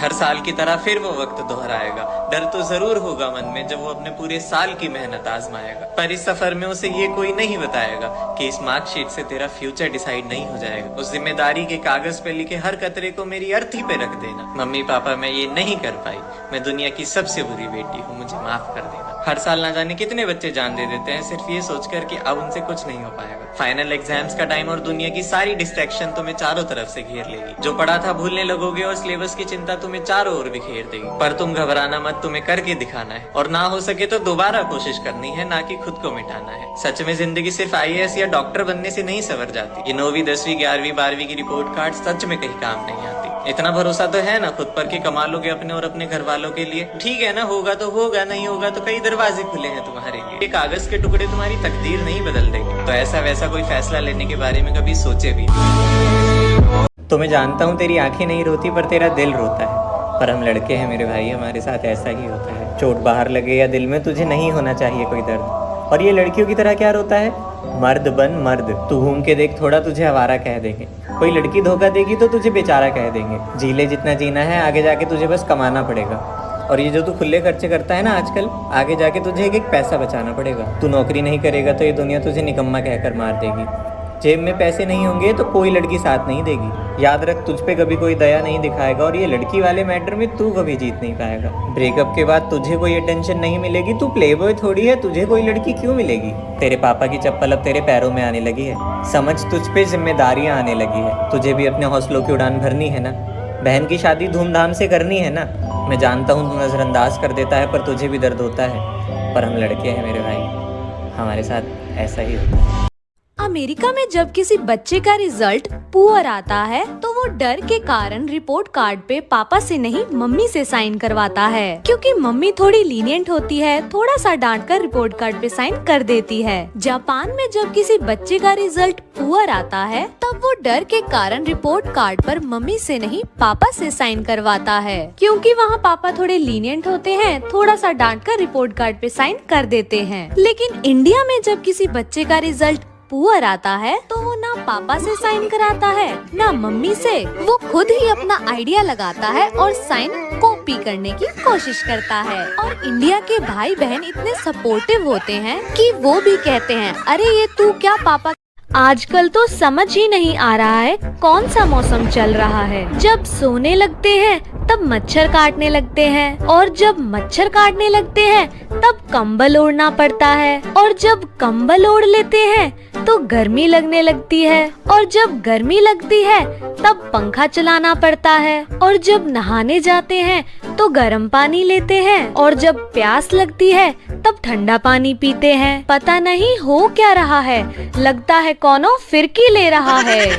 हर साल की तरह फिर वो वक्त दोहराएगा। डर तो जरूर होगा मन में जब वो अपने पूरे साल की मेहनत आजमाएगा, पर इस सफर में उसे ये कोई नहीं बताएगा कि इस मार्कशीट से तेरा फ्यूचर डिसाइड नहीं हो जाएगा। उस जिम्मेदारी के कागज पे लिखे हर कतरे को मेरी अर्थी पे रख देना। मम्मी पापा, मैं ये नहीं कर पाई, मैं दुनिया की सबसे बुरी बेटी हूँ, मुझे माफ कर देना। हर साल ना जाने कितने बच्चे जान दे देते हैं सिर्फ ये सोचकर कि अब उनसे कुछ नहीं हो पाएगा। फाइनल एग्जाम्स का टाइम और दुनिया की सारी डिस्ट्रैक्शन तुम्हें चारों तरफ से घेर लेगी। जो पढ़ा था भूलने लगोगे और सिलेबस की चिंता तुम्हें चारों ओर बिखेर देगी। पर तुम घबराना मत, तुम्हें करके दिखाना है, और ना हो सके तो दोबारा कोशिश करनी है, ना कि खुद को मिटाना है। सच में जिंदगी सिर्फ IAS या डॉक्टर बनने से नहीं संवर जाती। ये 9वीं 10वीं 11वीं 12वीं की रिपोर्ट कार्ड सच में कहीं काम नहीं आती। इतना भरोसा तो है ना खुद पर कि कमा लोगे अपने और अपने घर वालों के लिए। ठीक है ना, होगा तो होगा, नहीं होगा तो कई दरवाजे खुले हैं तुम्हारे लिए। ये कागज के टुकड़े तुम्हारी तकदीर नहीं बदल देंगे, तो ऐसा वैसा कोई फैसला लेने के बारे में कभी सोचे भी नहीं। तो मैं जानता हूँ तेरी आंखें नहीं रोती पर तेरा दिल रोता है, पर हम लड़के हैं मेरे भाई, हमारे साथ ऐसा ही होता है। चोट बाहर लगे या दिल में, तुझे नहीं होना चाहिए कोई दर्द। और ये लड़कियों की तरह क्या रोता है? मर्द बन मर्द, तू घूम के देख, थोड़ा तुझे आवारा कह देंगे। कोई लड़की धोखा देगी तो तुझे बेचारा कह देंगे। जी ले जितना जीना है, आगे जाके तुझे बस कमाना पड़ेगा। और ये जो तू खुले खर्चे करता है ना आजकल, आगे जाके तुझे एक पैसा बचाना पड़ेगा। तू नौकरी नहीं करेगा तो ये दुनिया तुझे निकम्मा कहकर मार देगी। जेब में पैसे नहीं होंगे तो कोई लड़की साथ नहीं देगी। याद रख, तुझ पे कभी कोई दया नहीं दिखाएगा, और ये लड़की वाले मैटर में तू कभी जीत नहीं पाएगा। ब्रेकअप के बाद तुझे कोई अटेंशन नहीं मिलेगी, तू प्लेबॉय थोड़ी है, तुझे कोई लड़की क्यों मिलेगी? तेरे पापा की चप्पल अब तेरे पैरों में आने लगी है, समझ तुझ पे जिम्मेदारियां आने लगी है। तुझे भी अपने हौसलों की उड़ान भरनी है ना, बहन की शादी धूमधाम से करनी है ना। मैं जानता हूँ तू नजरअंदाज कर देता है, पर तुझे भी दर्द होता है। पर हम लड़के हैं मेरे भाई, हमारे साथ ऐसा ही होता है। अमेरिका में जब किसी बच्चे का रिजल्ट पुअर आता है तो वो डर के कारण रिपोर्ट कार्ड पे पापा से नहीं मम्मी से साइन करवाता है, क्योंकि मम्मी थोड़ी लीनियंट होती है, थोड़ा सा डांट कर रिपोर्ट कार्ड पे साइन कर देती है। जापान में जब किसी बच्चे का रिजल्ट पुअर आता है तब वो डर के कारण रिपोर्ट कार्ड पर मम्मी से नहीं पापा से साइन करवाता है, क्योंकि वहाँ पापा थोड़े लीनियंट होते हैं, थोड़ा सा डांट कर रिपोर्ट कार्ड पे साइन कर देते हैं। लेकिन इंडिया में जब किसी बच्चे का रिजल्ट पुअर आता है तो वो ना पापा से साइन कराता है ना मम्मी से, वो खुद ही अपना आइडिया लगाता है और साइन कॉपी करने की कोशिश करता है। और इंडिया के भाई बहन इतने सपोर्टिव होते हैं कि वो भी कहते हैं, अरे ये तू क्या पापा। आजकल तो समझ ही नहीं आ रहा है कौन सा मौसम चल रहा है। जब सोने लगते हैं तब मच्छर काटने लगते हैं, और जब मच्छर काटने लगते हैं तब कंबल ओढ़ना पड़ता है, और जब कंबल ओढ़ लेते हैं तो गर्मी लगने लगती है, और जब गर्मी लगती है तब पंखा चलाना पड़ता है, और जब नहाने जाते हैं तो गर्म पानी लेते हैं, और जब प्यास लगती है तब ठंडा पानी पीते हैं। पता नहीं हो क्या रहा है, लगता है कौनो फिरकी ले रहा है।